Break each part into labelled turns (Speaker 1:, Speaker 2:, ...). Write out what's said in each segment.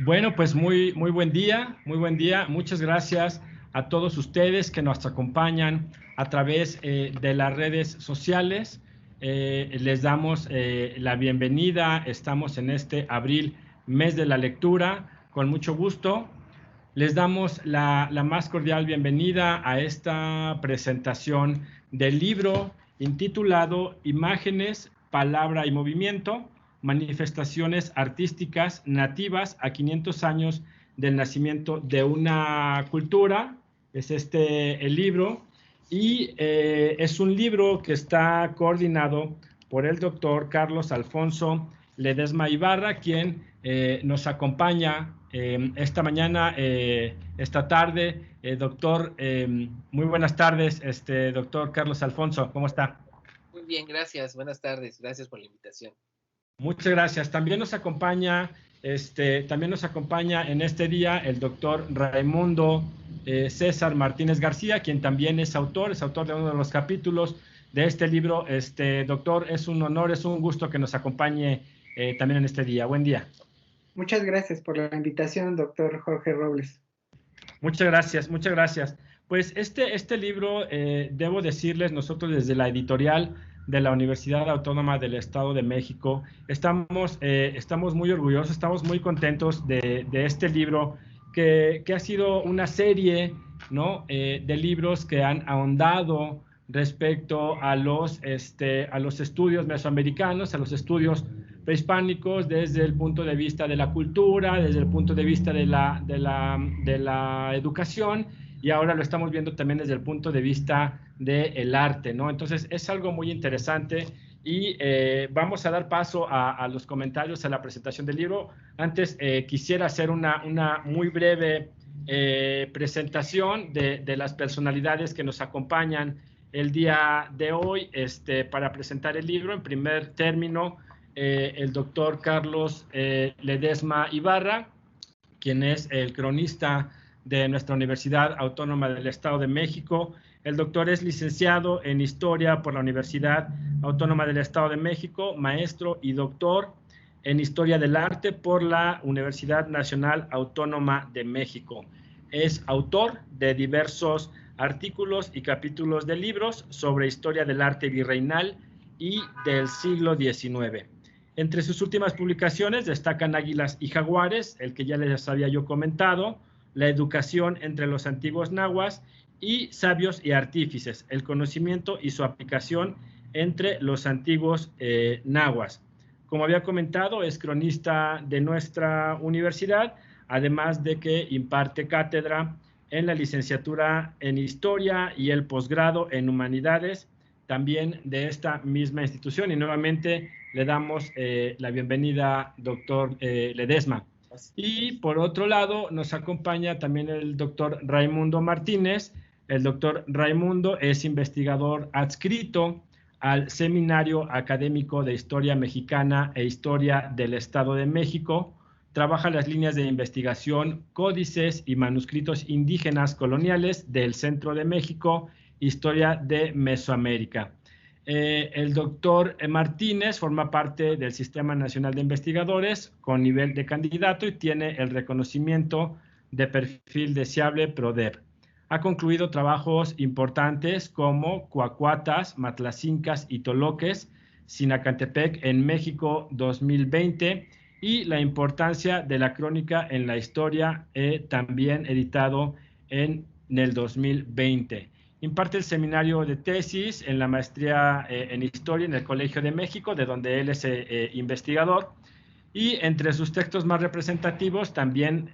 Speaker 1: Bueno, pues muy buen día, muy buen día. Muchas gracias a todos ustedes que nos acompañan a través de las redes sociales. Les damos la bienvenida. Estamos en este abril, mes de la lectura, con mucho gusto. Les damos la más cordial bienvenida a esta presentación del libro intitulado Imágenes, Palabra y Movimiento, manifestaciones artísticas nativas a 500 años del nacimiento de una cultura. Es el libro, y es un libro que está coordinado por el doctor Carlos Alfonso Ledesma Ibarra, quien nos acompaña esta mañana, esta tarde. Doctor, muy buenas tardes, doctor Carlos Alfonso, ¿cómo está?
Speaker 2: Muy bien, gracias. Buenas tardes. Gracias por la invitación.
Speaker 1: Muchas gracias. También nos acompaña en este día el doctor Raimundo César Martínez García, quien también es autor de uno de los capítulos de este libro. Doctor, es un honor, es un gusto que nos acompañe también en este día. Buen día.
Speaker 3: Muchas gracias por la invitación, doctor Jorge Robles.
Speaker 1: Muchas gracias, muchas gracias. Pues este libro, debo decirles, nosotros desde la editorial de la Universidad Autónoma del Estado de México, estamos muy orgullosos, estamos muy contentos de este libro, que ha sido una serie, ¿no?, de libros que han ahondado respecto a los estudios mesoamericanos, a los estudios prehispánicos, desde el punto de vista de la cultura, desde el punto de vista de la educación, y ahora lo estamos viendo también desde el punto de vista del arte, ¿no? Entonces es algo muy interesante, y vamos a dar paso a los comentarios, a la presentación del libro. Antes quisiera hacer una muy breve presentación de las personalidades que nos acompañan el día de hoy para presentar el libro. En primer término, el doctor Carlos Ledesma Ibarra, quien es el cronista de nuestra Universidad Autónoma del Estado de México. El doctor es licenciado en Historia por la Universidad Autónoma del Estado de México, maestro y doctor en Historia del Arte por la Universidad Nacional Autónoma de México. Es autor de diversos artículos y capítulos de libros sobre historia del arte virreinal y del siglo XIX. Entre sus últimas publicaciones destacan Águilas y Jaguares, el que ya les había yo comentado, La educación entre los antiguos nahuas, y Sabios y artífices, el conocimiento y su aplicación entre los antiguos nahuas. Como había comentado, es cronista de nuestra universidad, además de que imparte cátedra en la licenciatura en Historia y el posgrado en Humanidades, también de esta misma institución. Y nuevamente le damos la bienvenida, doctor Ledesma. Y por otro lado, nos acompaña también el doctor Raimundo Martínez. El doctor Raimundo es investigador adscrito al Seminario Académico de Historia Mexicana e Historia del Estado de México. Trabaja las líneas de investigación, códices y manuscritos indígenas coloniales del Centro de México, Historia de Mesoamérica. El doctor Martínez forma parte del Sistema Nacional de Investigadores con nivel de candidato y tiene el reconocimiento de perfil deseable PRODEP. Ha concluido trabajos importantes como Cuacuatas, Matlacincas y Toloques, Sinacantepec en México 2020, y La importancia de la crónica en la historia, también editado en el 2020. Imparte el seminario de tesis en la maestría en Historia en el Colegio de México, de donde él es investigador. Y entre sus textos más representativos también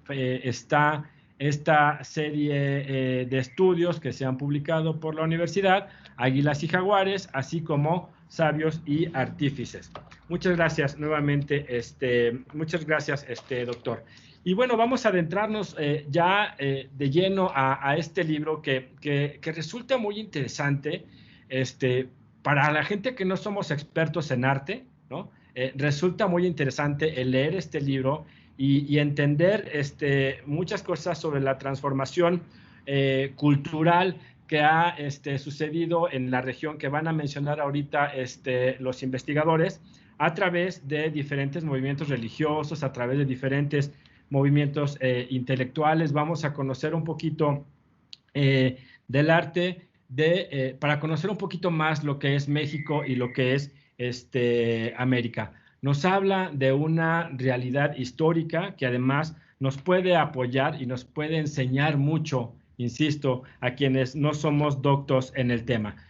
Speaker 1: está esta serie de estudios que se han publicado por la universidad, Águilas y Jaguares, así como Sabios y Artífices. Muchas gracias nuevamente, muchas gracias, doctor. Y bueno, vamos a adentrarnos ya de lleno a este libro que resulta muy interesante para la gente que no somos expertos en arte, ¿no? Resulta muy interesante el leer este libro y entender muchas cosas sobre la transformación cultural que ha sucedido en la región que van a mencionar ahorita los investigadores a través de diferentes movimientos religiosos, a través de diferentes movimientos intelectuales. Vamos a conocer un poquito del arte, para conocer un poquito más lo que es México y lo que es América. Nos habla de una realidad histórica que además nos puede apoyar y nos puede enseñar mucho, insisto, a quienes no somos doctos en el tema.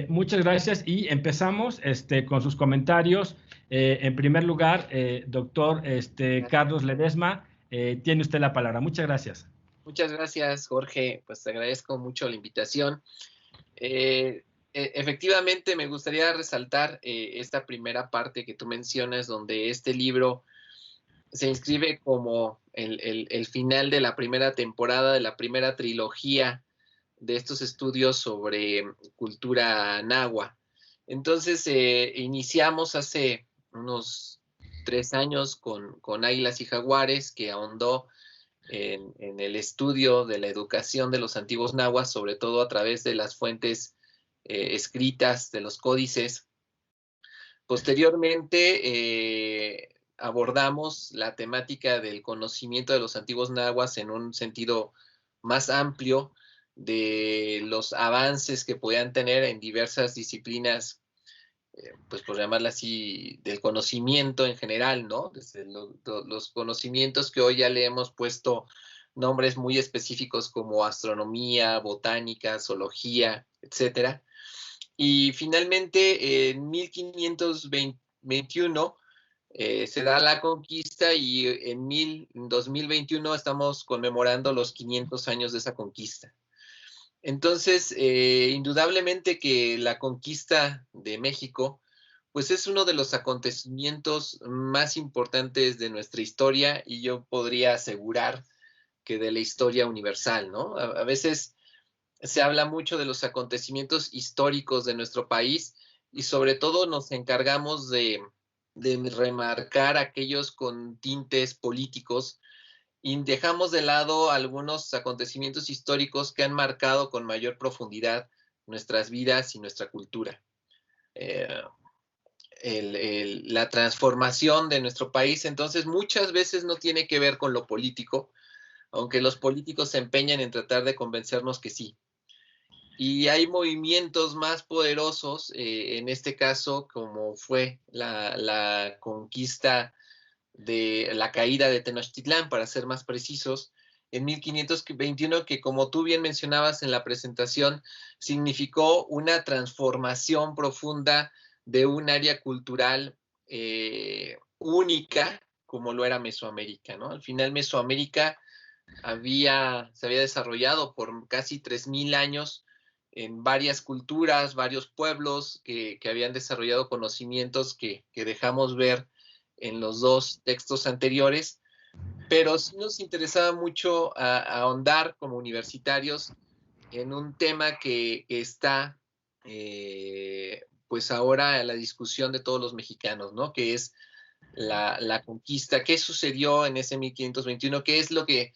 Speaker 1: Muchas gracias y empezamos con sus comentarios. En primer lugar, doctor Carlos Ledesma, tiene usted la palabra. Muchas gracias.
Speaker 2: Muchas gracias, Jorge. Pues te agradezco mucho la invitación. Efectivamente, me gustaría resaltar esta primera parte que tú mencionas, donde este libro se inscribe como el final de la primera temporada, de la primera trilogía de estos estudios sobre cultura nahua. Entonces, iniciamos hace unos 3 años con Águilas y Jaguares, que ahondó en el estudio de la educación de los antiguos nahuas, sobre todo a través de las fuentes escritas, de los códices. Posteriormente, abordamos la temática del conocimiento de los antiguos nahuas en un sentido más amplio, de los avances que podían tener en diversas disciplinas, pues por llamarla así, del conocimiento en general, ¿no? Desde los conocimientos que hoy ya le hemos puesto nombres muy específicos como astronomía, botánica, zoología, etcétera. Y finalmente, en 1521 se da la conquista y en 2021 estamos conmemorando los 500 años de esa conquista. Entonces, indudablemente que la conquista de México, pues es uno de los acontecimientos más importantes de nuestra historia y yo podría asegurar que de la historia universal, ¿no? A veces se habla mucho de los acontecimientos históricos de nuestro país y sobre todo nos encargamos de remarcar aquellos con tintes políticos y dejamos de lado algunos acontecimientos históricos que han marcado con mayor profundidad nuestras vidas y nuestra cultura. La transformación de nuestro país, entonces, muchas veces no tiene que ver con lo político, aunque los políticos se empeñan en tratar de convencernos que sí. Y hay movimientos más poderosos, en este caso, como fue la conquista de la caída de Tenochtitlán, para ser más precisos, en 1521, que como tú bien mencionabas en la presentación, significó una transformación profunda de un área cultural única, como lo era Mesoamérica, ¿no? Al final Mesoamérica se había desarrollado por casi 3000 años en varias culturas, varios pueblos que habían desarrollado conocimientos que dejamos ver en los dos textos anteriores, pero sí nos interesaba mucho ahondar como universitarios en un tema que está pues ahora en la discusión de todos los mexicanos, ¿no? Que es la conquista. ¿Qué sucedió en ese 1521? ¿Qué es lo que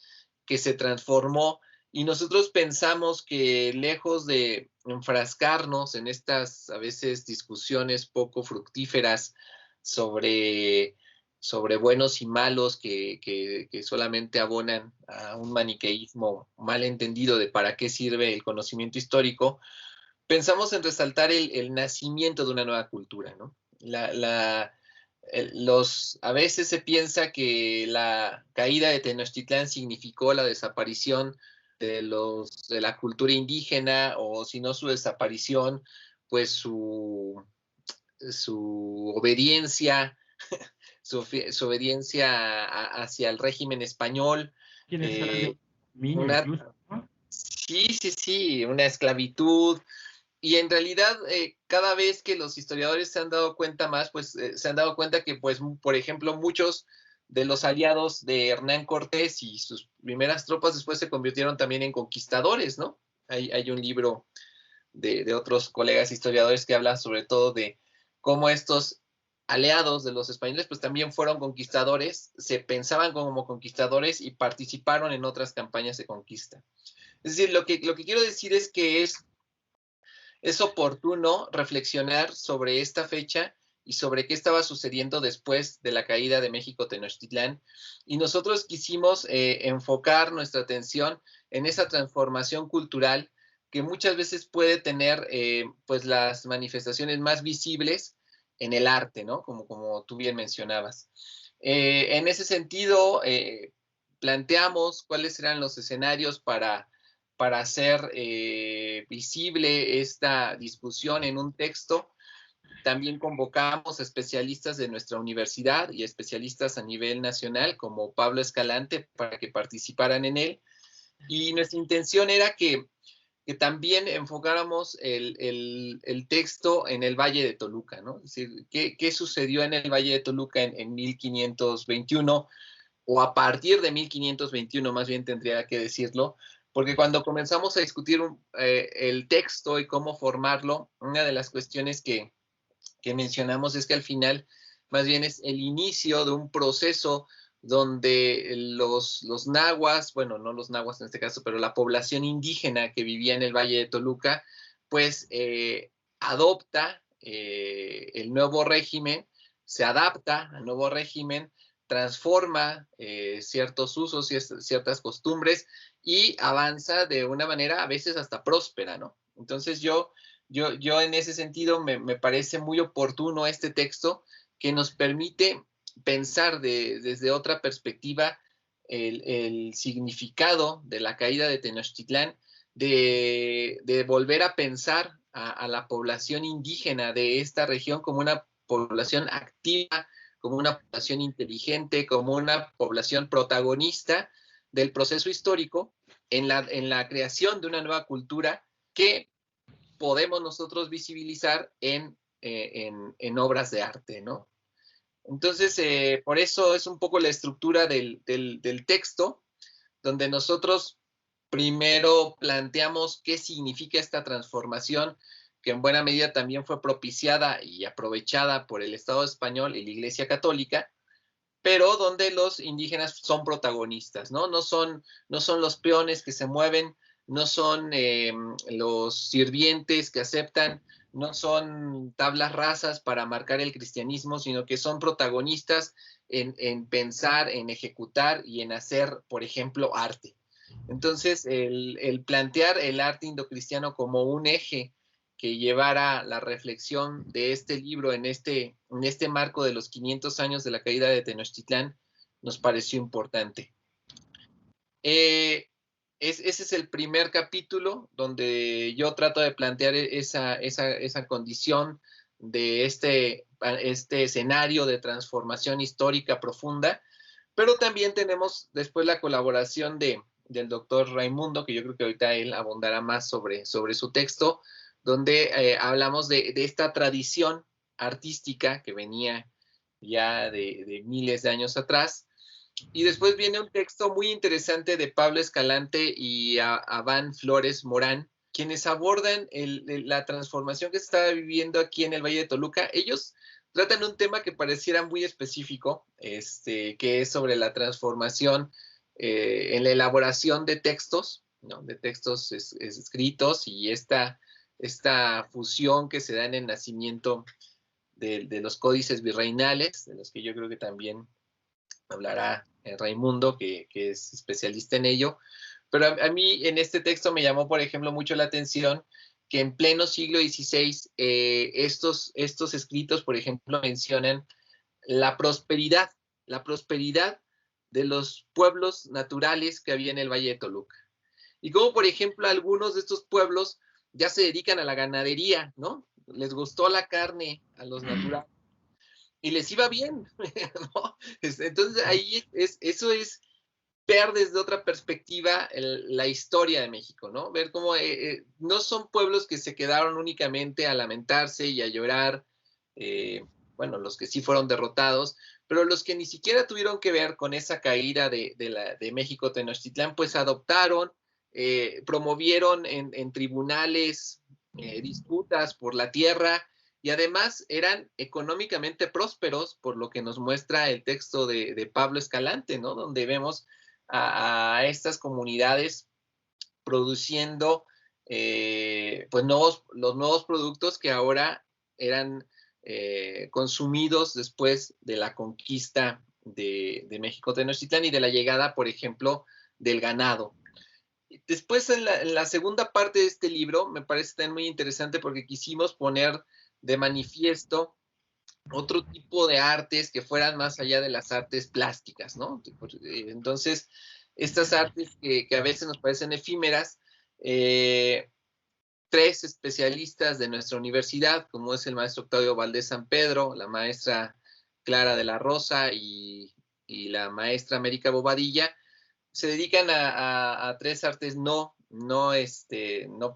Speaker 2: se transformó? Y nosotros pensamos que lejos de enfrascarnos en estas a veces discusiones poco fructíferas sobre buenos y malos que solamente abonan a un maniqueísmo mal entendido de para qué sirve el conocimiento histórico, pensamos en resaltar el nacimiento de una nueva cultura, ¿no? A veces se piensa que la caída de Tenochtitlán significó la desaparición de la cultura indígena, o si no su desaparición, pues su obediencia, su obediencia hacia el régimen español.
Speaker 1: ¿Quiénes eran de niño incluso, ¿no?
Speaker 2: Sí, una esclavitud. Y en realidad, cada vez que los historiadores se han dado cuenta más, pues se han dado cuenta que, pues, por ejemplo, muchos de los aliados de Hernán Cortés y sus primeras tropas después se convirtieron también en conquistadores, ¿no? Hay un libro de otros colegas historiadores que hablan sobre todo de cómo estos aliados de los españoles, pues también fueron conquistadores, se pensaban como conquistadores y participaron en otras campañas de conquista. Es decir, lo que quiero decir es que es es oportuno reflexionar sobre esta fecha y sobre qué estaba sucediendo después de la caída de México Tenochtitlán. Y nosotros quisimos enfocar nuestra atención en esa transformación cultural que muchas veces puede tener pues las manifestaciones más visibles en el arte, ¿no? Como tú bien mencionabas. En ese sentido, planteamos cuáles eran los escenarios para hacer visible esta discusión en un texto. También convocamos a especialistas de nuestra universidad y especialistas a nivel nacional, como Pablo Escalante, para que participaran en él. Y nuestra intención era que también enfocáramos el texto en el Valle de Toluca, ¿no? Es decir, ¿qué sucedió en el Valle de Toluca en 1521? O a partir de 1521, más bien tendría que decirlo, porque cuando comenzamos a discutir el texto y cómo formarlo, una de las cuestiones que mencionamos es que al final más bien es el inicio de un proceso donde los nahuas, bueno, no los nahuas en este caso, pero la población indígena que vivía en el Valle de Toluca, pues adopta el nuevo régimen, se adapta al nuevo régimen, transforma ciertos usos y ciertas costumbres y avanza de una manera a veces hasta próspera, ¿no? Entonces yo en ese sentido me parece muy oportuno este texto que nos permite pensar desde otra perspectiva el significado de la caída de Tenochtitlán, de volver a pensar a la población indígena de esta región como una población activa, como una población inteligente, como una población protagonista del proceso histórico en la creación de una nueva cultura que podemos nosotros visibilizar en obras de arte, ¿no? Entonces, por eso es un poco la estructura del texto, donde nosotros primero planteamos qué significa esta transformación, que en buena medida también fue propiciada y aprovechada por el Estado español y la Iglesia Católica, pero donde los indígenas son protagonistas, ¿no? No son los peones que se mueven, no son los sirvientes que aceptan, no son tablas rasas para marcar el cristianismo, sino que son protagonistas en pensar, en ejecutar y en hacer, por ejemplo, arte. Entonces, el plantear el arte indocristiano como un eje que llevara la reflexión de este libro en este marco de los 500 años de la caída de Tenochtitlán nos pareció importante. Ese es el primer capítulo donde yo trato de plantear esa condición de este escenario de transformación histórica profunda, pero también tenemos después la colaboración del doctor Raimundo, que yo creo que ahorita él abundará más sobre su texto, donde hablamos de esta tradición artística que venía ya de miles de años atrás. Y después viene un texto muy interesante de Pablo Escalante y Aván Flores Morán, quienes abordan la transformación que se estaba viviendo aquí en el Valle de Toluca. Ellos tratan un tema que pareciera muy específico, que es sobre la transformación en la elaboración de textos, ¿no? De textos escritos y esta fusión que se da en el nacimiento de los códices virreinales, de los que yo creo que también hablará Raimundo, que es especialista en ello. Pero a mí en este texto me llamó, por ejemplo, mucho la atención que en pleno siglo XVI estos escritos, por ejemplo, mencionan la prosperidad de los pueblos naturales que había en el Valle de Toluca. Y como, por ejemplo, algunos de estos pueblos ya se dedican a la ganadería, ¿no? Les gustó la carne a los naturales y les iba bien, ¿no? Entonces ahí eso es ver desde otra perspectiva la historia de México, ¿no? Ver cómo no son pueblos que se quedaron únicamente a lamentarse y a llorar, bueno, los que sí fueron derrotados, pero los que ni siquiera tuvieron que ver con esa caída de México Tenochtitlán, pues adoptaron, promovieron en tribunales disputas por la tierra y además eran económicamente prósperos, por lo que nos muestra el texto de Pablo Escalante, ¿no? Donde vemos a estas comunidades produciendo pues los nuevos productos que ahora eran consumidos después de la conquista de México Tenochtitlán y de la llegada, por ejemplo, del ganado. Después, en la segunda parte de este libro, me parece también muy interesante porque quisimos poner de manifiesto otro tipo de artes que fueran más allá de las artes plásticas, ¿no? Entonces, estas artes que a veces nos parecen efímeras, tres especialistas de nuestra universidad, como es el maestro Octavio Valdés San Pedro, la maestra Clara de la Rosa y la maestra América Bobadilla, se dedican a tres artes no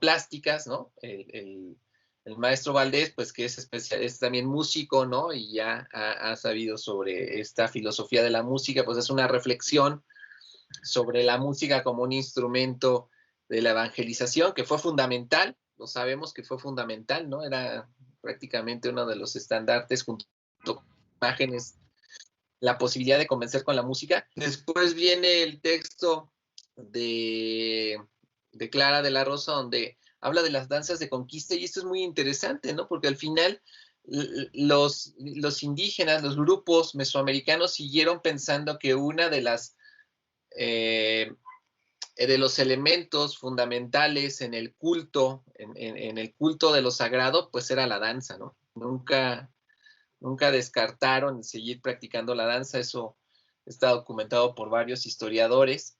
Speaker 2: plásticas, ¿no? El maestro Valdés, pues que es también músico, ¿no? Y ya ha sabido sobre esta filosofía de la música, pues es una reflexión sobre la música como un instrumento de la evangelización, que fue fundamental, lo sabemos que fue fundamental, ¿no? Era prácticamente uno de los estandartes junto con imágenes, la posibilidad de convencer con la música. Después viene el texto de Clara de la Rosa, donde habla de las danzas de conquista, y esto es muy interesante, ¿no? Porque al final los indígenas, los grupos mesoamericanos siguieron pensando que una de las de los elementos fundamentales en el culto, en el culto de lo sagrado, pues era la danza, ¿no? Nunca descartaron seguir practicando la danza, eso está documentado por varios historiadores,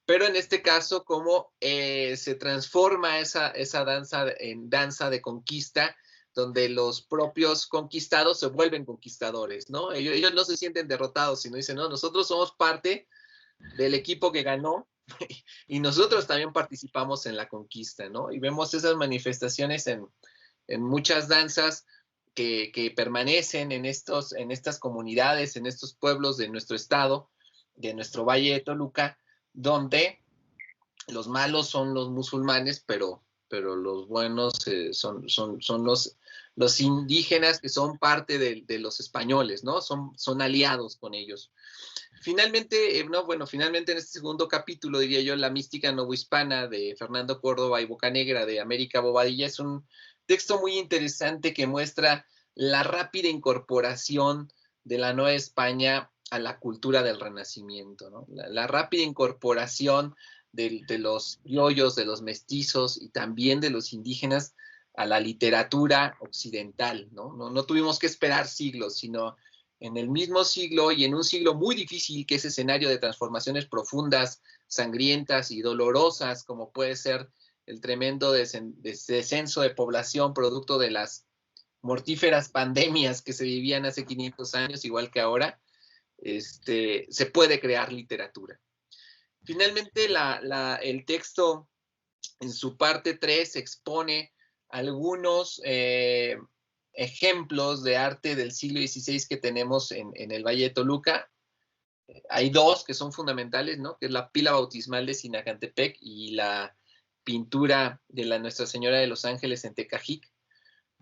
Speaker 2: pero en este caso, como se transforma esa danza en danza de conquista, donde los propios conquistados se vuelven conquistadores, ¿no? Ellos no se sienten derrotados, sino dicen, no, nosotros somos parte del equipo que ganó y nosotros también participamos en la conquista, ¿no? Y vemos esas manifestaciones en muchas danzas que permanecen en estas comunidades, en estos pueblos de nuestro estado, de nuestro Valle de Toluca, donde los malos son los musulmanes, pero los buenos son los indígenas que son parte de los españoles, ¿no? Son aliados con ellos. Finalmente, finalmente en este segundo capítulo, diría yo, La mística novohispana de Fernando Córdoba y Bocanegra de América Bobadilla, es un texto muy interesante que muestra la rápida incorporación de la Nueva España a la cultura del Renacimiento, ¿no? La rápida incorporación de los criollos, de los mestizos y también de los indígenas a la literatura occidental, ¿no? No tuvimos que esperar siglos, sino en el mismo siglo y en un siglo muy difícil, que es escenario de transformaciones profundas, sangrientas y dolorosas, como puede ser el tremendo descenso de población producto de las mortíferas pandemias que se vivían hace 500 años, igual que ahora, se puede crear literatura. Finalmente, el texto en su parte 3 expone algunos ejemplos de arte del siglo XVI que tenemos en el Valle de Toluca. Hay dos que son fundamentales, ¿no? Que es la pila bautismal de Sinacantepec y la pintura de la Nuestra Señora de los Ángeles en Tecajic.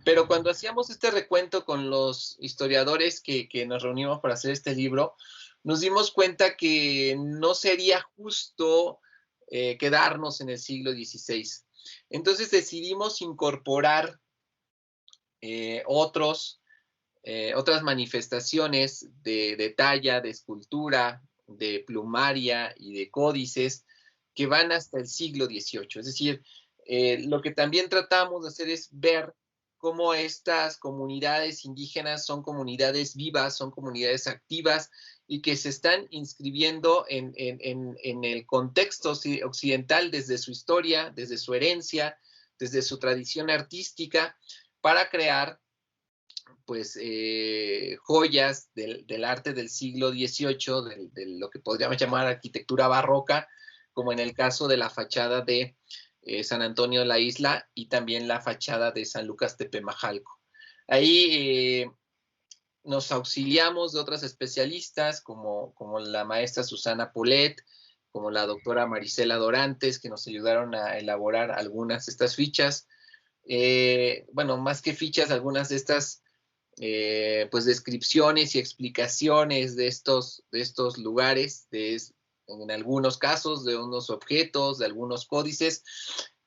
Speaker 2: Pero cuando hacíamos este recuento con los historiadores que nos reunimos para hacer este libro, nos dimos cuenta que no sería justo quedarnos en el siglo XVI. Entonces decidimos incorporar otras manifestaciones de talla, de escultura, de plumaria y de códices que van hasta el siglo XVIII. Es decir, lo que también tratamos de hacer es ver cómo estas comunidades indígenas son comunidades vivas, son comunidades activas y que se están inscribiendo en el contexto occidental desde su historia, desde su herencia, desde su tradición artística, para crear pues joyas del arte del siglo XVIII, de lo que podríamos llamar arquitectura barroca, como en el caso de la fachada de San Antonio de la Isla y también la fachada de San Lucas Tepemajalco. Ahí nos auxiliamos de otras especialistas como la maestra Susana Polet, como la doctora Marisela Dorantes, que nos ayudaron a elaborar algunas de estas fichas. Más que fichas, algunas de estas pues descripciones y explicaciones de estos lugares, en algunos casos de unos objetos, de algunos códices,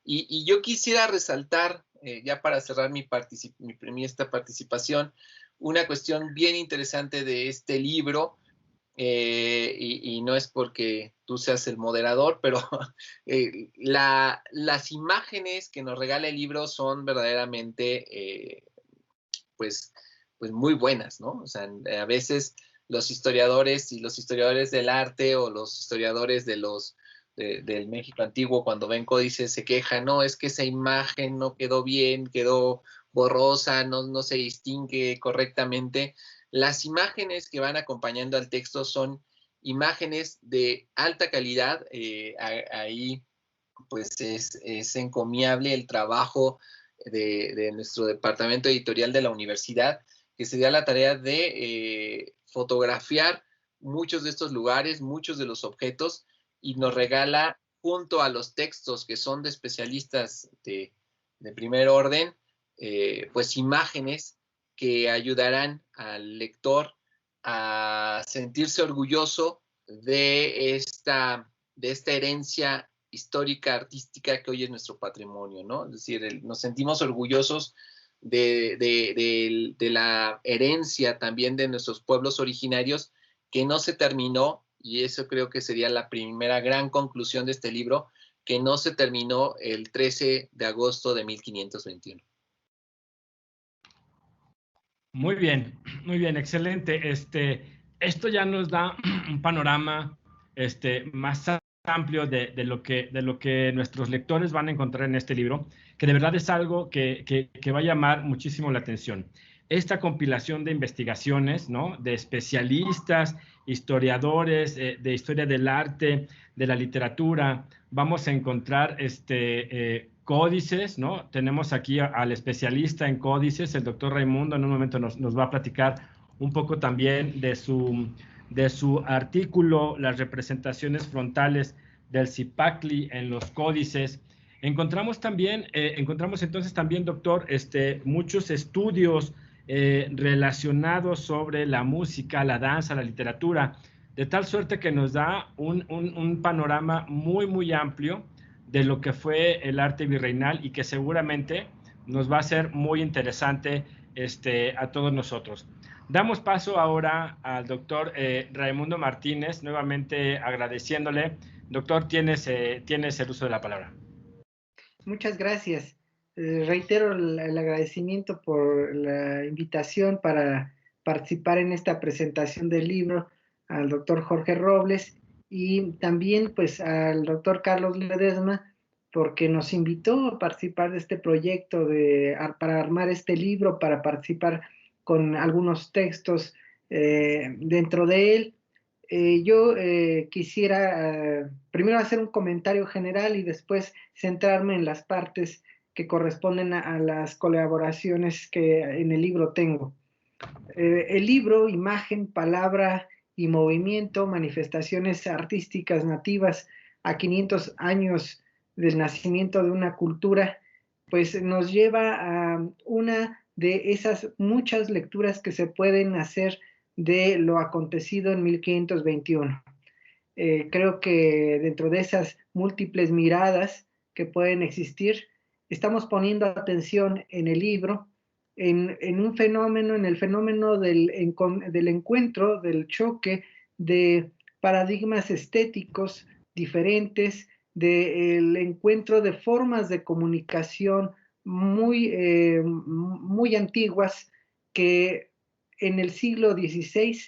Speaker 2: Y yo quisiera resaltar, ya para cerrar esta participación, una cuestión bien interesante de este libro, y no es porque tú seas el moderador, pero las imágenes que nos regala el libro son verdaderamente, pues muy buenas, ¿no? O sea, a veces los historiadores del arte o los historiadores del México antiguo, cuando ven códices, se quejan, no, es que esa imagen no quedó bien, quedó borrosa, no se distingue correctamente. Las imágenes que van acompañando al texto son imágenes de alta calidad. Ahí pues es encomiable el trabajo de nuestro departamento editorial de la universidad, que se dio la tarea de fotografiar muchos de estos lugares, muchos de los objetos, y nos regala, junto a los textos que son de especialistas de primer orden, pues imágenes que ayudarán al lector a sentirse orgulloso de esta herencia histórica, artística que hoy es nuestro patrimonio, ¿no? Es decir, nos sentimos orgullosos de la herencia también de nuestros pueblos originarios, que no se terminó, y eso creo que sería la primera gran conclusión de este libro, que no se terminó el 13 de agosto de 1521.
Speaker 1: Muy bien, excelente. Esto ya nos da un panorama más amplio de lo que nuestros lectores van a encontrar en este libro, que de verdad es algo que va a llamar muchísimo la atención. Esta compilación de investigaciones, ¿no? De especialistas, historiadores, de historia del arte, de la literatura. Vamos a encontrar códices, ¿no? Tenemos aquí al especialista en códices, el doctor Raimundo, en un momento nos va a platicar un poco también de su artículo, las representaciones frontales del Cipactli en los códices. Encontramos entonces también, doctor, muchos estudios relacionados sobre la música, la danza, la literatura, de tal suerte que nos da un panorama muy amplio de lo que fue el arte virreinal, y que seguramente nos va a ser muy interesante a todos nosotros. Damos paso ahora al doctor Raimundo Martínez, nuevamente agradeciéndole. Doctor, tienes el uso de la palabra.
Speaker 3: Muchas gracias. Reitero el agradecimiento por la invitación para participar en esta presentación del libro al doctor Jorge Robles, y también pues al doctor Carlos Ledesma, porque nos invitó a participar de este proyecto para armar este libro, para participar con algunos textos dentro de él. Yo quisiera primero hacer un comentario general y después centrarme en las partes que corresponden a las colaboraciones que en el libro tengo. El libro, Imagen, Palabra y Movimiento, manifestaciones artísticas nativas a 500 años del nacimiento de una cultura, pues nos lleva a una de esas muchas lecturas que se pueden hacer de lo acontecido en 1521. Creo que dentro de esas múltiples miradas que pueden existir, estamos poniendo atención en el libro en un fenómeno, en el fenómeno del encuentro, del choque de paradigmas estéticos diferentes, del encuentro de formas de comunicación muy antiguas que en el siglo XVI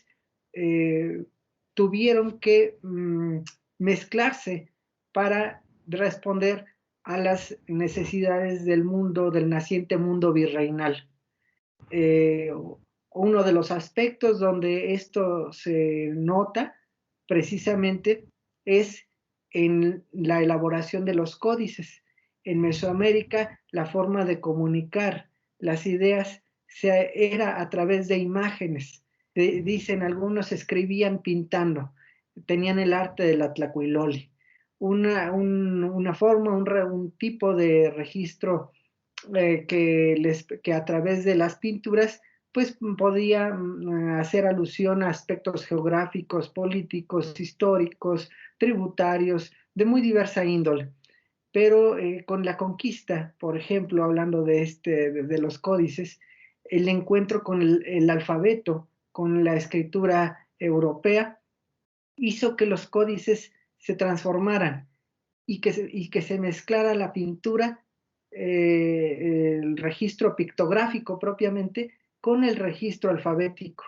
Speaker 3: tuvieron que mezclarse para responder a las necesidades del mundo, del naciente mundo virreinal. Uno de los aspectos donde esto se nota precisamente es en la elaboración de los códices. En Mesoamérica, la forma de comunicar las ideas era a través de imágenes. Dicen algunos, escribían pintando, tenían el arte de la tlacuiloli. Una forma, un tipo de registro que a través de las pinturas pues podía hacer alusión a aspectos geográficos, políticos, históricos, tributarios, de muy diversa índole. pero con la conquista, por ejemplo, hablando de los códices, el encuentro con el alfabeto, con la escritura europea, hizo que los códices se transformaran y que se mezclara la pintura, el registro pictográfico propiamente, con el registro alfabético,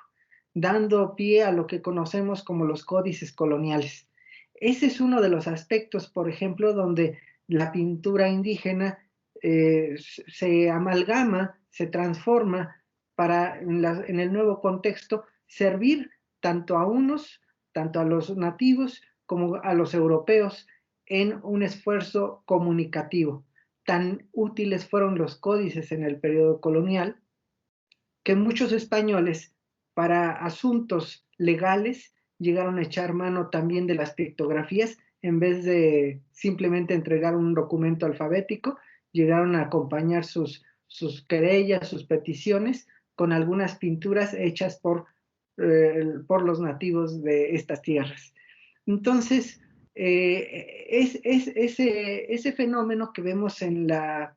Speaker 3: dando pie a lo que conocemos como los códices coloniales. Ese es uno de los aspectos, por ejemplo, donde la pintura indígena se amalgama, se transforma para, en el nuevo contexto, servir tanto a unos, tanto a los nativos como a los europeos en un esfuerzo comunicativo. Tan útiles fueron los códices en el periodo colonial que muchos españoles, para asuntos legales, llegaron a echar mano también de las pictografías en vez de simplemente entregar un documento alfabético, llegaron a acompañar sus querellas, sus peticiones con algunas pinturas hechas por los nativos de estas tierras. Entonces, ese fenómeno que vemos en la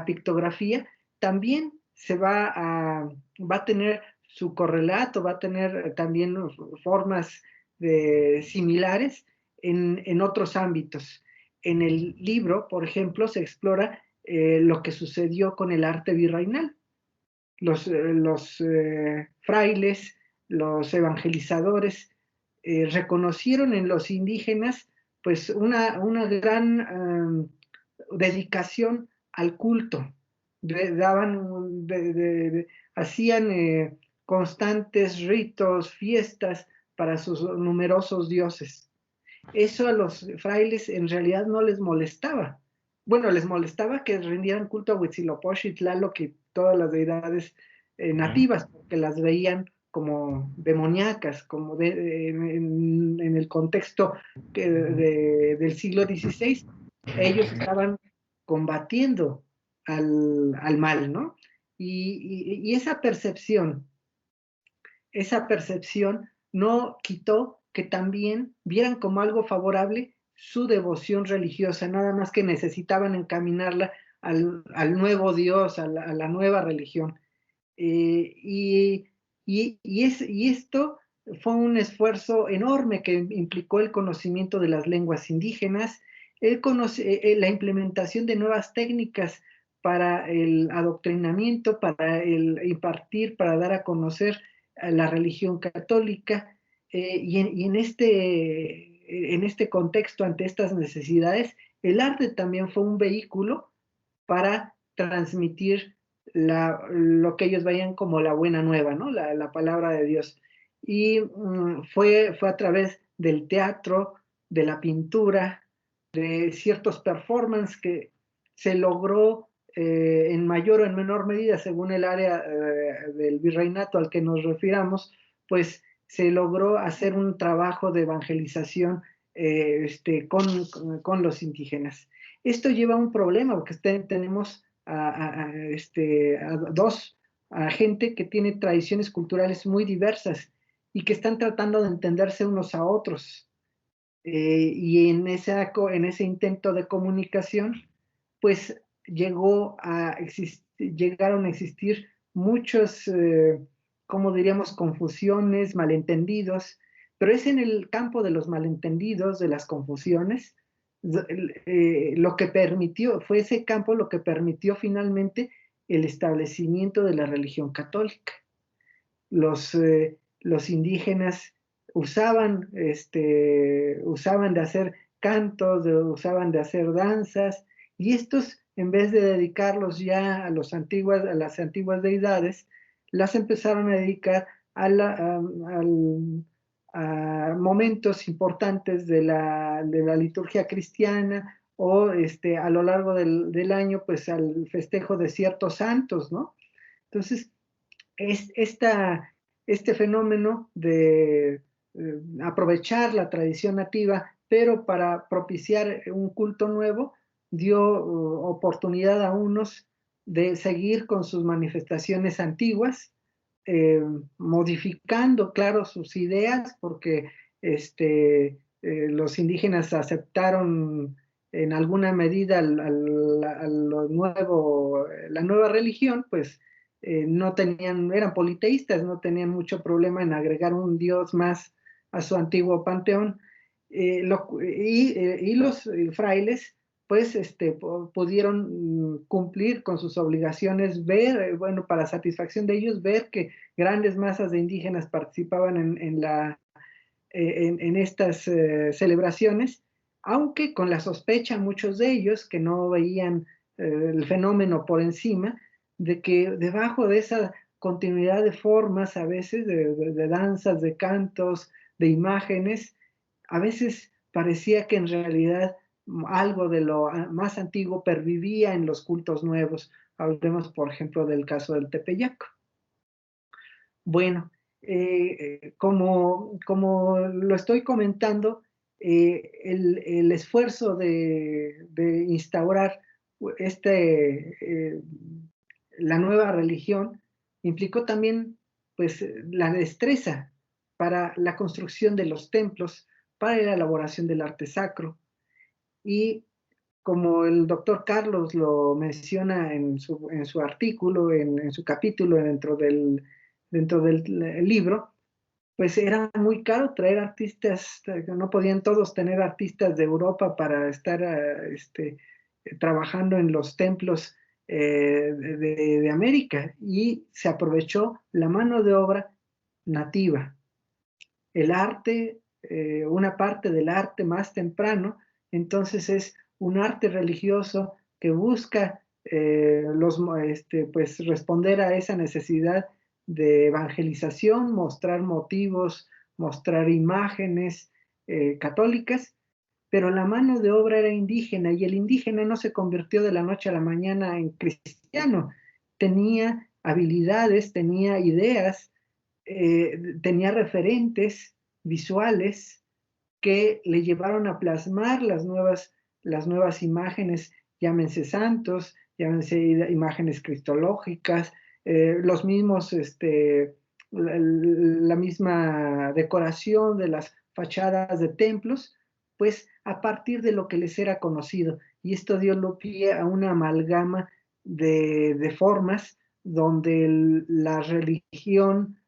Speaker 3: pictografía también va a tener su correlato, va a tener también formas similares en otros ámbitos. En el libro, por ejemplo, se explora lo que sucedió con el arte virreinal. Los frailes, los evangelizadores, reconocieron en los indígenas pues una gran dedicación al culto. Hacían constantes ritos, fiestas para sus numerosos dioses. Eso a los frailes en realidad no les molestaba. Bueno, les molestaba que rindieran culto a Huitzilopochtli, Tlaloc y todas las deidades nativas, porque las veían como demoníacas, como en el contexto del siglo XVI, ellos estaban combatiendo al mal, ¿no? Y esa percepción no quitó que también vieran como algo favorable su devoción religiosa, nada más que necesitaban encaminarla al nuevo Dios, a la nueva religión. Y esto fue un esfuerzo enorme que implicó el conocimiento de las lenguas indígenas, la implementación de nuevas técnicas para el adoctrinamiento, para el impartir, para dar a conocer a la religión católica, y en este contexto, ante estas necesidades, el arte también fue un vehículo para transmitir lo que ellos veían como la buena nueva, ¿no? La palabra de Dios. Y fue a través del teatro, de la pintura, de ciertos performances que se logró en mayor o en menor medida, según el área del virreinato al que nos refiramos, pues se logró hacer un trabajo de evangelización con los indígenas. Esto lleva a un problema, porque tenemos a gente que tiene tradiciones culturales muy diversas y que están tratando de entenderse unos a otros. Y en ese intento de comunicación, pues llegaron a existir muchos, como diríamos, confusiones, malentendidos, pero es en el campo de los malentendidos, de las confusiones, lo que fue ese campo lo que permitió finalmente el establecimiento de la religión católica. Los indígenas usaban de hacer cantos, usaban de hacer danzas, y estos, en vez de dedicarlos ya a las antiguas deidades, las empezaron a dedicar a momentos importantes de la liturgia cristiana, o a lo largo del año, pues al festejo de ciertos santos, ¿no? Entonces, este fenómeno de aprovechar la tradición nativa, pero para propiciar un culto nuevo, dio oportunidad a unos de seguir con sus manifestaciones antiguas, modificando, claro, sus ideas, porque los indígenas aceptaron en alguna medida la nueva religión, pues no tenían, eran politeístas, no tenían mucho problema en agregar un dios más a su antiguo panteón, y los frailes pues pudieron cumplir con sus obligaciones, ver, bueno, para satisfacción de ellos, ver que grandes masas de indígenas participaban en estas celebraciones, aunque con la sospecha muchos de ellos que no veían el fenómeno por encima, de que debajo de esa continuidad de formas, a veces de danzas, de cantos, de imágenes, a veces parecía que en realidad algo de lo más antiguo pervivía en los cultos nuevos. Hablemos, por ejemplo, del caso del Tepeyac. Bueno, como lo estoy comentando, el esfuerzo de instaurar la nueva religión implicó también pues, la destreza para la construcción de los templos, para la elaboración del arte sacro. Y como el doctor Carlos lo menciona en su artículo, en su capítulo dentro del libro, pues era muy caro traer artistas, no podían todos tener artistas de Europa para estar trabajando en los templos de América, y se aprovechó la mano de obra nativa. El arte, una parte del arte más temprano, entonces es un arte religioso que busca pues responder a esa necesidad de evangelización, mostrar motivos, mostrar imágenes católicas, pero la mano de obra era indígena, y el indígena no se convirtió de la noche a la mañana en cristiano, tenía habilidades, tenía ideas, tenía referentes visuales que le llevaron a plasmar las nuevas imágenes, llámense santos, llámense imágenes cristológicas, los mismos, la misma decoración de las fachadas de templos, pues a partir de lo que les era conocido. Y esto dio pie a una amalgama de formas donde la religión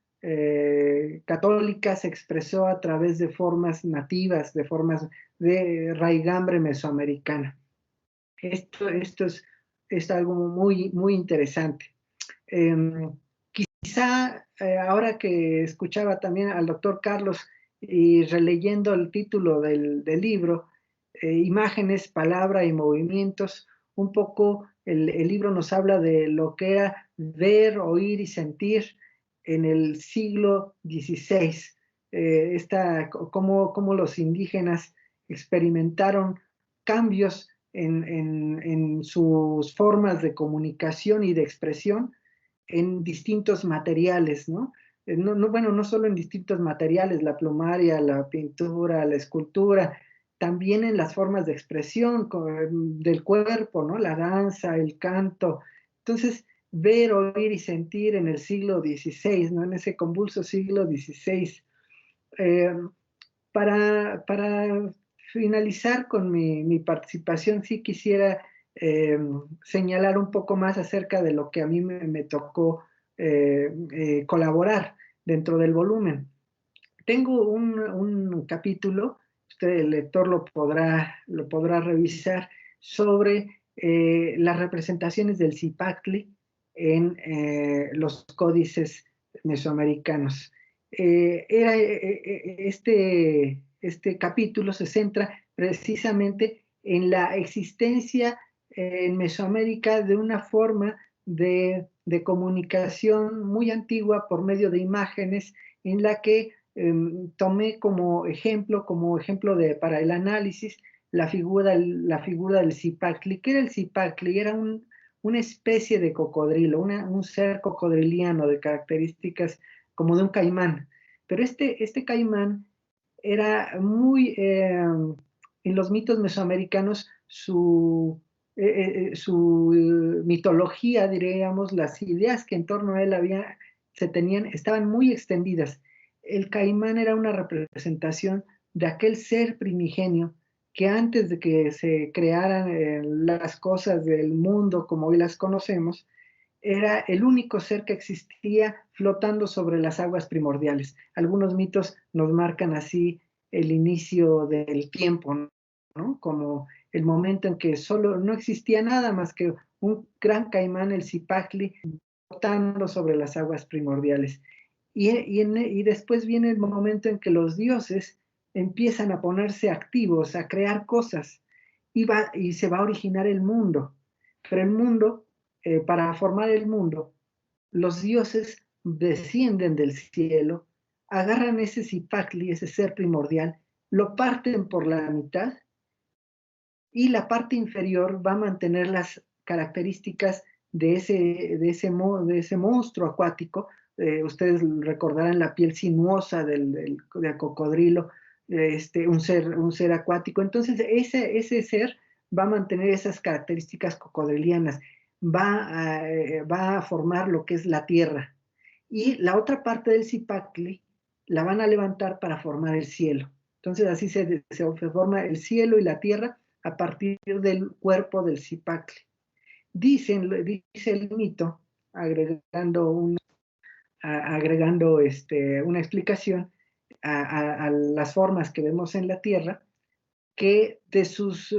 Speaker 3: católica se expresó a través de formas nativas, de formas de raigambre mesoamericana. Esto es algo muy, muy interesante. Quizá ahora que escuchaba también al doctor Carlos y releyendo el título del libro, Imágenes, Palabra y Movimientos, un poco el libro nos habla de lo que era ver, oír y sentir en el siglo XVI, cómo los indígenas experimentaron cambios en sus formas de comunicación y de expresión en distintos materiales, ¿no? Bueno, no solo en distintos materiales, la plumaria, la pintura, la escultura, también en las formas de expresión del cuerpo, ¿no? La danza, el canto. Entonces, ver, oír y sentir en el siglo XVI, ¿no? En ese convulso siglo XVI. Para finalizar con mi participación, sí quisiera señalar un poco más acerca de lo que a mí me tocó colaborar dentro del volumen. Tengo un capítulo, el lector lo podrá revisar, sobre las representaciones del Zipactli en los códices mesoamericanos. Este capítulo se centra precisamente en la existencia en Mesoamérica de una forma de comunicación muy antigua por medio de imágenes, en la que tomé como ejemplo para el análisis la figura del Zipactli. ¿Qué era el Zipactli? Era una especie de cocodrilo, un ser cocodriliano de características como de un caimán. Pero este caimán era muy, en los mitos mesoamericanos, su mitología, diríamos, las ideas que en torno a él estaban muy extendidas. El caimán era una representación de aquel ser primigenio que antes de que se crearan las cosas del mundo como hoy las conocemos, era el único ser que existía flotando sobre las aguas primordiales. Algunos mitos nos marcan así el inicio del tiempo, ¿no? Como el momento en que solo no existía nada más que un gran caimán, el Zipacli, flotando sobre las aguas primordiales. Y después viene el momento en que los dioses empiezan a ponerse activos, a crear cosas, y se va a originar el mundo. Pero el mundo, para formar el mundo, los dioses descienden del cielo, agarran ese Zipacli, ese ser primordial, lo parten por la mitad, y la parte inferior va a mantener las características de ese monstruo acuático. Ustedes recordarán la piel sinuosa del cocodrilo, un ser acuático. Entonces, ese ser va a mantener esas características cocodrilianas, va a formar lo que es la tierra. Y la otra parte del Zipacli la van a levantar para formar el cielo. Entonces, así se forma el cielo y la tierra a partir del cuerpo del Zipacli. Dice el mito, agregando una explicación a las formas que vemos en la tierra, que de sus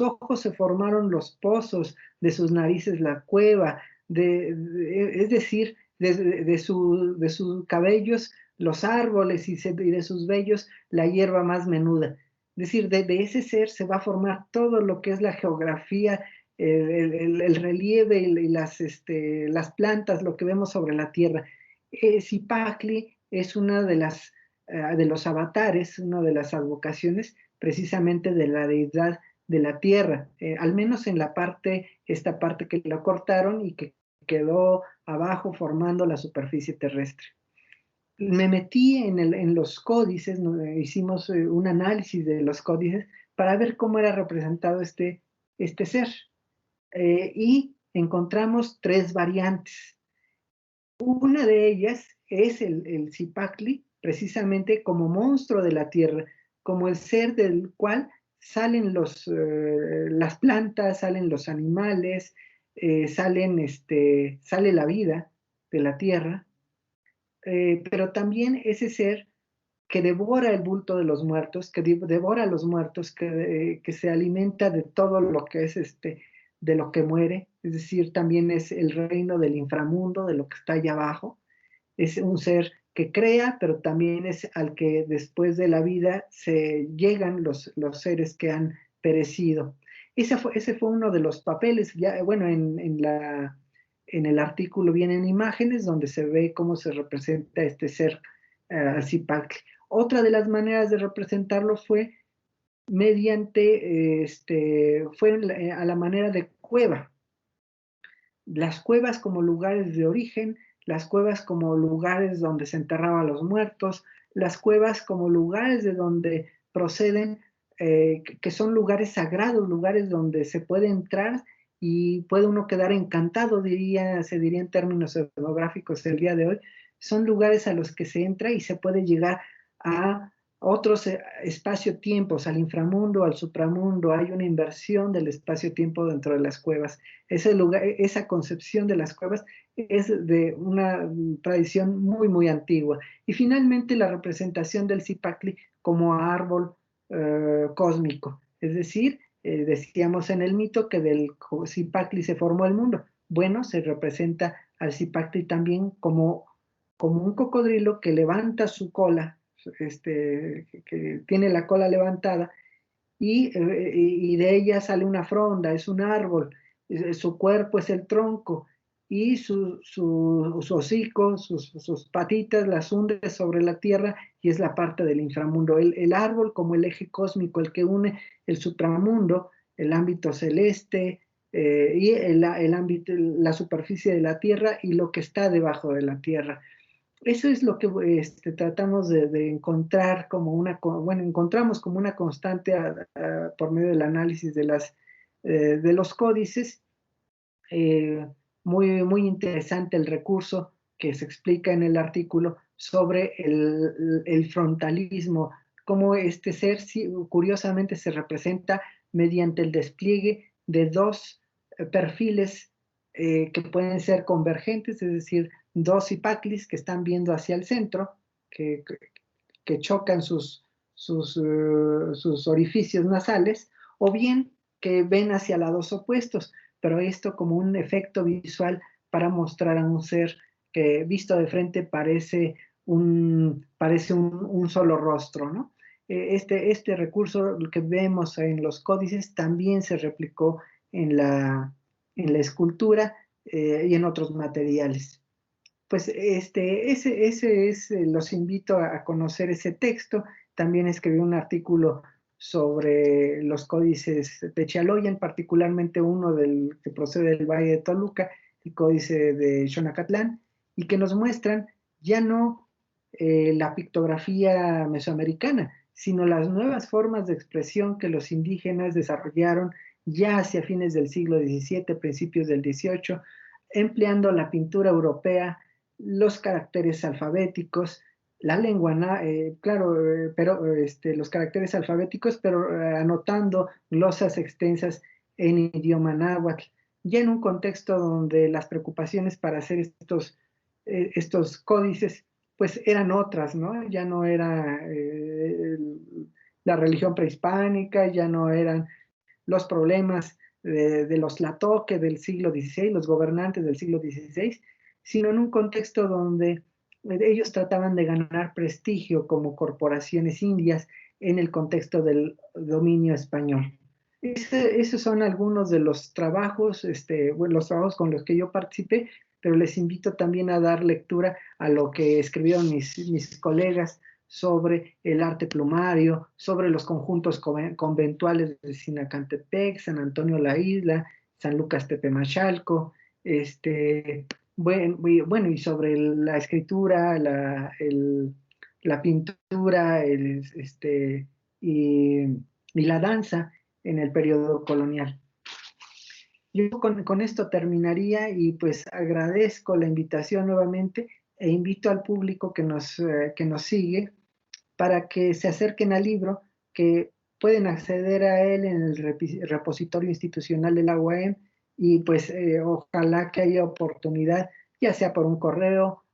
Speaker 3: ojos se formaron los pozos, de sus narices la cueva, es decir, de sus cabellos los árboles, y de sus vellos la hierba más menuda. Es decir, de ese ser se va a formar todo lo que es la geografía, el relieve y las plantas, lo que vemos sobre la tierra. Zipacli es una de los avatares, una de las advocaciones precisamente de la deidad de la tierra, al menos en esta parte que lo cortaron y que quedó abajo formando la superficie terrestre. Me metí en los códices, hicimos un análisis de los códices para ver cómo era representado este ser, y encontramos 3 variantes. Una de ellas es el Zipacli, precisamente como monstruo de la tierra, como el ser del cual salen las plantas, salen los animales, sale la vida de la tierra, pero también ese ser que devora el bulto de los muertos, que devora a los muertos, que se alimenta de todo lo que es de lo que muere, es decir, también es el reino del inframundo, de lo que está allá abajo. Es un ser que crea, pero también es al que después de la vida se llegan los seres que han perecido. Ese fue uno de los papeles. Ya, bueno, en el artículo vienen imágenes donde se ve cómo se representa este ser, Zipacli. Otra de las maneras de representarlo fue a la manera de cueva. Las cuevas como lugares de origen, las cuevas como lugares donde se enterraban a los muertos, las cuevas como lugares de donde proceden, que son lugares sagrados, lugares donde se puede entrar y puede uno quedar encantado, se diría en términos etnográficos el día de hoy. Son lugares a los que se entra y se puede llegar a otros espacio-tiempos, al inframundo, al supramundo. Hay una inversión del espacio-tiempo dentro de las cuevas. Esa concepción de las cuevas es de una tradición muy, muy antigua. Y finalmente la representación del Zipacli como árbol cósmico. Es decir, decíamos en el mito que del Zipacli se formó el mundo. Bueno, se representa al Zipacli también como un cocodrilo que levanta su cola, que tiene la cola levantada, y de ella sale una fronda, es un árbol, su cuerpo es el tronco, y su hocico, sus patitas las hunde sobre la tierra, y es la parte del inframundo. El árbol como el eje cósmico, el que une el supramundo, el ámbito celeste, y la superficie de la tierra y lo que está debajo de la tierra. Eso es lo que tratamos de encontrar encontramos como una constante por medio del análisis de los códices. Muy, muy interesante el recurso que se explica en el artículo sobre el frontalismo cómo este ser curiosamente se representa mediante el despliegue de dos perfiles que pueden ser convergentes, es decir, dos hipaclis que están viendo hacia el centro, que chocan sus orificios nasales, o bien que ven hacia lados opuestos, pero esto como un efecto visual para mostrar a un ser que visto de frente parece un solo rostro, ¿no? Este recurso que vemos en los códices también se replicó en la escultura y en otros materiales. Pues los invito a conocer ese texto. También escribí un artículo sobre los códices de Chaloyan, particularmente uno que procede del Valle de Toluca, el códice de Xonacatlán, y que nos muestran ya no la pictografía mesoamericana, sino las nuevas formas de expresión que los indígenas desarrollaron ya hacia fines del siglo XVII, principios del XVIII, empleando la pintura europea, los caracteres alfabéticos, la lengua, pero los caracteres alfabéticos, pero anotando glosas extensas en idioma náhuatl, ya en un contexto donde las preocupaciones para hacer estos códices pues eran otras, ¿no? Ya no era la religión prehispánica, ya no eran los problemas de los tlatoque del siglo XVI, los gobernantes del siglo XVI, sino en un contexto donde ellos trataban de ganar prestigio como corporaciones indias en el contexto del dominio español. Esos son algunos de los trabajos, los trabajos con los que yo participé, pero les invito también a dar lectura a lo que escribieron mis colegas sobre el arte plumario, sobre los conjuntos conventuales de Sinacantepec, San Antonio la Isla, San Lucas Tepemachalco, bueno, y sobre la escritura, la pintura, y la danza en el periodo colonial. Yo con esto terminaría y pues agradezco la invitación nuevamente e invito al público que nos sigue para que se acerquen al libro, que pueden acceder a él en el repositorio institucional de la UAM, y pues ojalá que haya oportunidad, ya sea por un correo,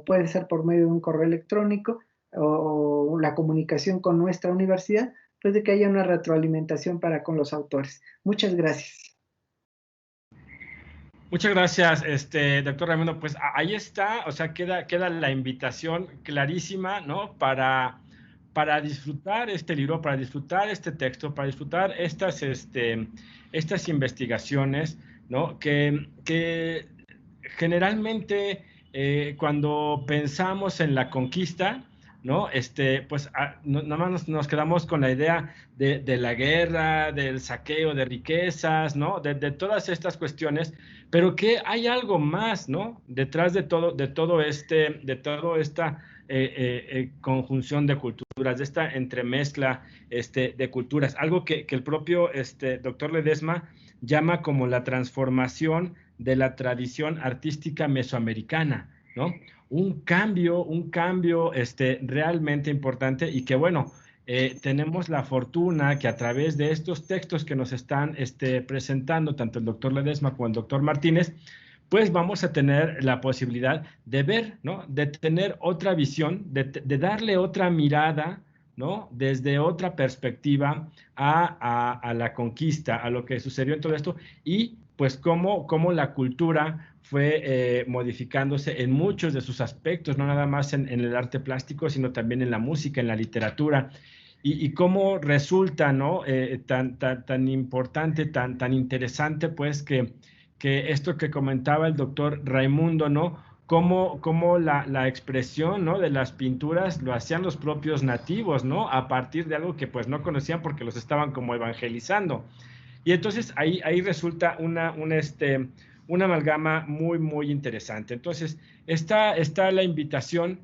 Speaker 3: puede ser por medio de un correo electrónico o la comunicación con nuestra universidad, pues de que haya una retroalimentación para con los autores. Muchas gracias.
Speaker 1: Muchas gracias, doctor Raimundo. Pues ahí está, o sea, queda la invitación clarísima, ¿no? Para disfrutar este libro, para disfrutar este texto, para disfrutar estas investigaciones, ¿no? Que generalmente cuando pensamos en la conquista, ¿no? Pues nada más nos quedamos con la idea de la guerra, del saqueo de riquezas, ¿no? De todas estas cuestiones, pero que hay algo más, ¿no? Detrás de todo esta conjunción de culturas, de esta entremezcla de culturas, algo que el propio doctor Ledesma llama como la transformación de la tradición artística mesoamericana, ¿no? Un cambio realmente importante, y que bueno, tenemos la fortuna que a través de estos textos que nos están presentando tanto el doctor Ledesma como el doctor Martínez, pues vamos a tener la posibilidad de ver, ¿no? De tener otra visión, de darle otra mirada, ¿no? Desde otra perspectiva a la conquista, a lo que sucedió en todo esto, y pues cómo la cultura fue modificándose en muchos de sus aspectos, no nada más en el arte plástico, sino también en la música, en la literatura, y cómo resulta, ¿no? tan importante, tan interesante, pues, que esto que comentaba el doctor Raimundo, ¿no? Cómo la expresión, ¿no? De las pinturas lo hacían los propios nativos, ¿no? A partir de algo que pues no conocían porque los estaban como evangelizando. Y entonces ahí resulta una amalgama muy, muy interesante. Entonces, está la invitación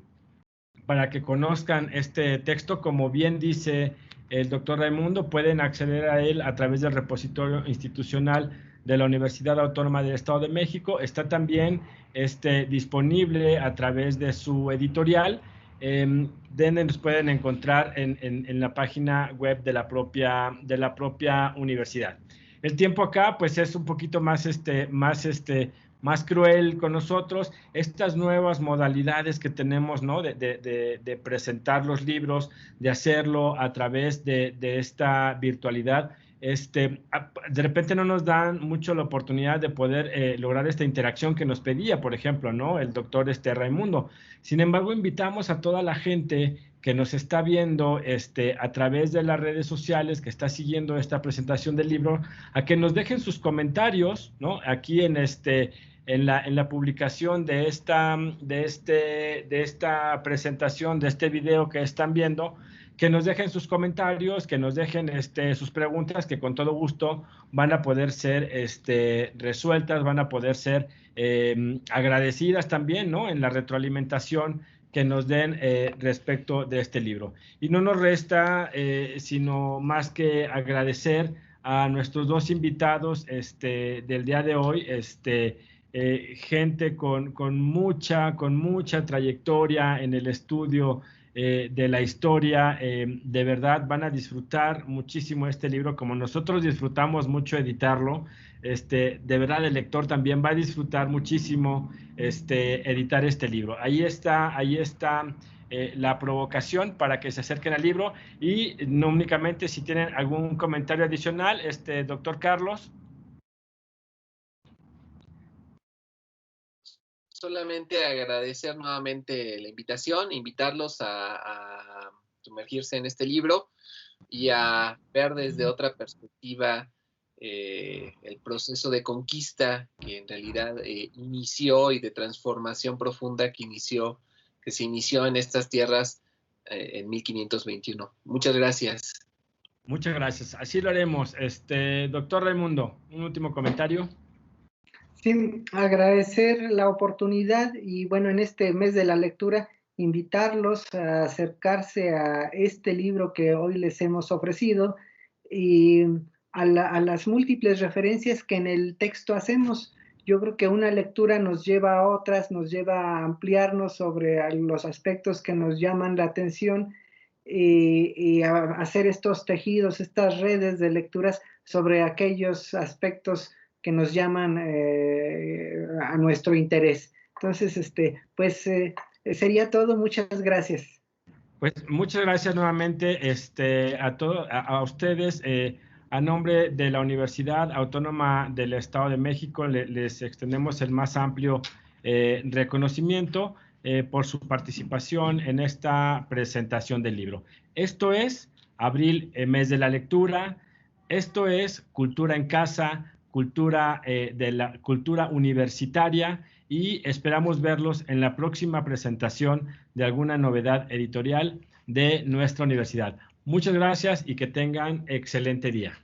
Speaker 1: para que conozcan este texto. Como bien dice el doctor Raimundo, pueden acceder a él a través del repositorio institucional de la Universidad Autónoma del Estado de México. Está también disponible a través de su editorial, Nos pueden encontrar en la página web de la propia universidad. El tiempo acá, pues, es un poquito más cruel con nosotros. Estas nuevas modalidades que tenemos, ¿no? De presentar los libros, de hacerlo a través de esta virtualidad, de repente no nos dan mucho la oportunidad de poder lograr esta interacción que nos pedía, por ejemplo, ¿no? El doctor Raimundo. Sin embargo, invitamos a toda la gente que nos está viendo a través de las redes sociales, que está siguiendo esta presentación del libro, a que nos dejen sus comentarios, ¿no? Aquí en la publicación de esta presentación, de este video que están viendo, que nos dejen sus comentarios, que nos dejen sus preguntas, que con todo gusto van a poder ser resueltas, van a poder ser agradecidas también, ¿no? En la retroalimentación que nos den respecto de este libro. Y no nos resta sino más que agradecer a nuestros dos invitados del día de hoy, gente con mucha trayectoria en el estudio de la historia. De verdad van a disfrutar muchísimo este libro, como nosotros disfrutamos mucho editarlo. De verdad el lector también va a disfrutar muchísimo editar este libro. Ahí está la provocación para que se acerquen al libro, y no únicamente, si tienen algún comentario adicional, doctor Carlos.
Speaker 2: Solamente agradecer nuevamente la invitación, invitarlos a sumergirse en este libro y a ver desde otra perspectiva el proceso de conquista que en realidad inició, y de transformación profunda que se inició en estas tierras en 1521. Muchas gracias.
Speaker 1: Muchas gracias. Así lo haremos. Doctor Raimundo, un último comentario.
Speaker 3: Sí, agradecer la oportunidad y, bueno, en este mes de la lectura, invitarlos a acercarse a este libro que hoy les hemos ofrecido, y a las múltiples referencias que en el texto hacemos. Yo creo que una lectura nos lleva a otras, nos lleva a ampliarnos sobre los aspectos que nos llaman la atención, y a hacer estos tejidos, estas redes de lecturas sobre aquellos aspectos que nos llaman a nuestro interés. Entonces, pues sería todo. Muchas gracias.
Speaker 1: Pues muchas gracias nuevamente a ustedes. A nombre de la Universidad Autónoma del Estado de México, les extendemos el más amplio reconocimiento por su participación en esta presentación del libro. Esto es Abril, mes de la lectura. Esto es Cultura en Casa, cultura universitaria, y esperamos verlos en la próxima presentación de alguna novedad editorial de nuestra universidad. Muchas gracias y que tengan excelente día.